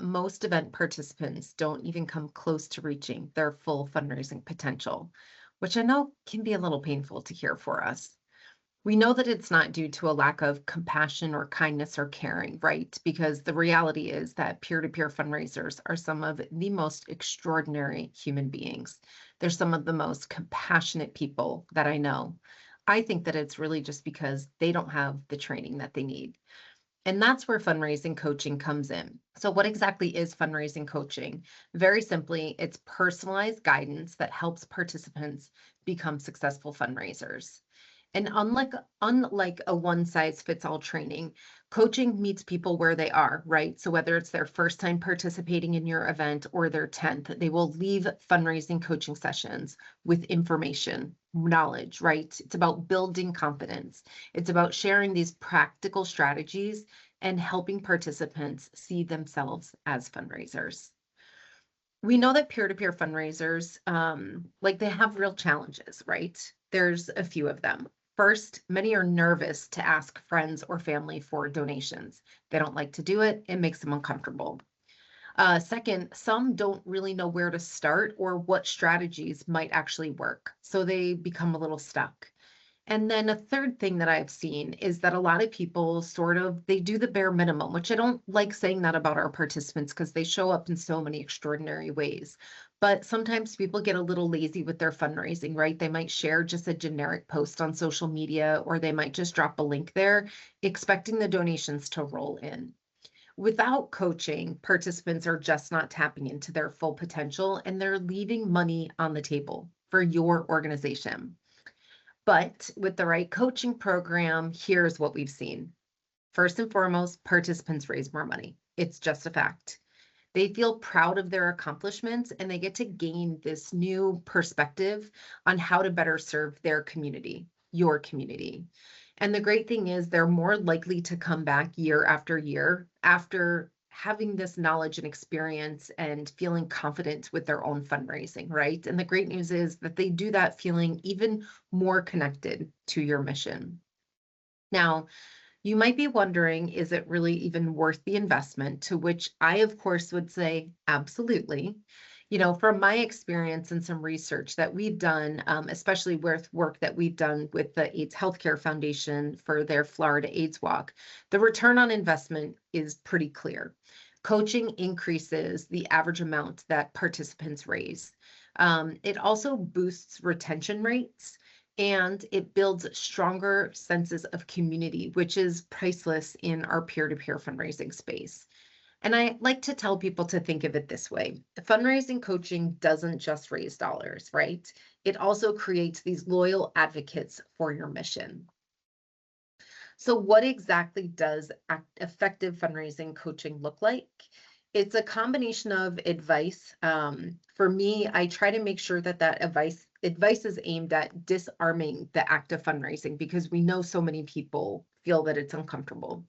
most event participants don't even come close to reaching their full fundraising potential, which I know can be a little painful to hear for us. We know that it's not due to a lack of compassion or kindness or caring, right? Because the reality is that peer to peer fundraisers are some of the most extraordinary human beings. They're some of the most compassionate people that I know. I think that it's really just because they don't have the training that they need. And that's where fundraising coaching comes in. So, what exactly is fundraising coaching? Very simply, it's personalized guidance that helps participants become successful fundraisers. And unlike a one size fits all training, coaching meets people where they are, right? So whether it's their first time participating in your event or their 10th, they will leave fundraising coaching sessions with information, knowledge, right? It's about building confidence. It's about sharing these practical strategies and helping participants see themselves as fundraisers. We know that peer-to-peer fundraisers, like they have real challenges, right? There's a few of them. First, many are nervous to ask friends or family for donations. They don't like to do it. It makes them uncomfortable. Second, some don't really know where to start or what strategies might actually work. So they become a little stuck. And then a third thing that I've seen is that a lot of people they do the bare minimum, which I don't like saying that about our participants because they show up in so many extraordinary ways. But sometimes people get a little lazy with their fundraising, right? They might share just a generic post on social media, or they might just drop a link there, expecting the donations to roll in. Without coaching, participants are just not tapping into their full potential and they're leaving money on the table for your organization. But with the right coaching program, here's what we've seen. First and foremost, participants raise more money. It's just a fact. They feel proud of their accomplishments and they get to gain this new perspective on how to better serve their community, your community. And the great thing is, they're more likely to come back year after year after having this knowledge and experience and feeling confident with their own fundraising, right? And the great news is that they do that feeling even more connected to your mission. Now, you might be wondering, is it really even worth the investment? To which I, of course, would say absolutely. From my experience and some research that we've done, especially with work that we've done with the AIDS Healthcare Foundation for their Florida AIDS Walk, the return on investment is pretty clear. Coaching increases the average amount that participants raise. It also boosts retention rates and it builds stronger senses of community, which is priceless in our peer-to-peer fundraising space. And I like to tell people to think of it this way. Fundraising coaching doesn't just raise dollars, right? It also creates these loyal advocates for your mission. So what exactly does effective fundraising coaching look like? It's a combination of advice. For me, I try to make sure that advice is aimed at disarming the act of fundraising because we know so many people feel that it's uncomfortable.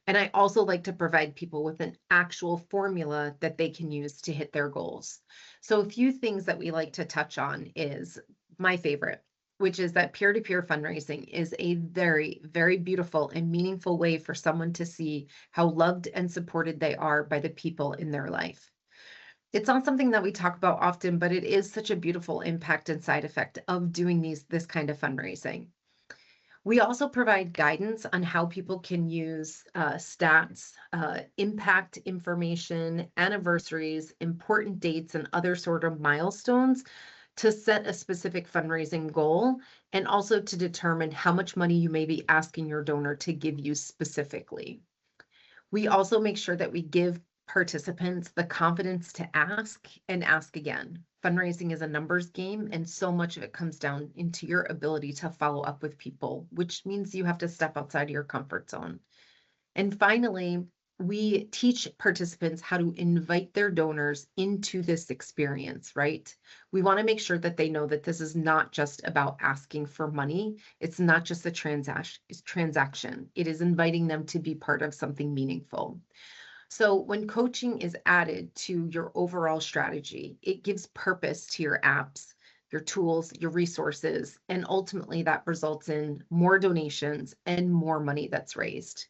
And I also like to provide people with an actual formula that they can use to hit their goals. So a few things that we like to touch on is my favorite, which is that peer-to-peer fundraising is a very, very beautiful and meaningful way for someone to see how loved and supported they are by the people in their life. It's not something that we talk about often, but it is such a beautiful impact and side effect of doing this kind of fundraising. We also provide guidance on how people can use stats, impact information, anniversaries, important dates, and other sort of milestones to set a specific fundraising goal and also to determine how much money you may be asking your donor to give you specifically. We also make sure that we give participants the confidence to ask and ask again. Fundraising is a numbers game, and so much of it comes down into your ability to follow up with people, which means you have to step outside of your comfort zone. And finally, we teach participants how to invite their donors into this experience, right? We want to make sure that they know that this is not just about asking for money. It's not just a transaction. It is inviting them to be part of something meaningful. So when coaching is added to your overall strategy, it gives purpose to your apps, your tools, your resources, and ultimately that results in more donations and more money that's raised.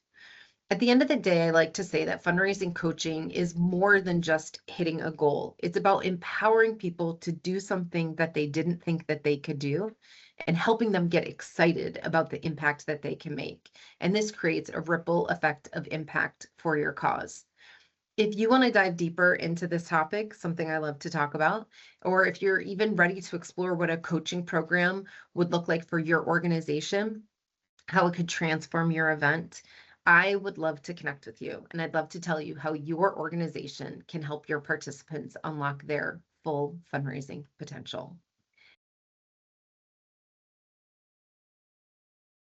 At the end of the day, I like to say that fundraising coaching is more than just hitting a goal. It's about empowering people to do something that they didn't think that they could do and helping them get excited about the impact that they can make. And this creates a ripple effect of impact for your cause. If you want to dive deeper into this topic, something I love to talk about, or if you're even ready to explore what a coaching program would look like for your organization, how it could transform your event, I would love to connect with you. And I'd love to tell you how your organization can help your participants unlock their full fundraising potential.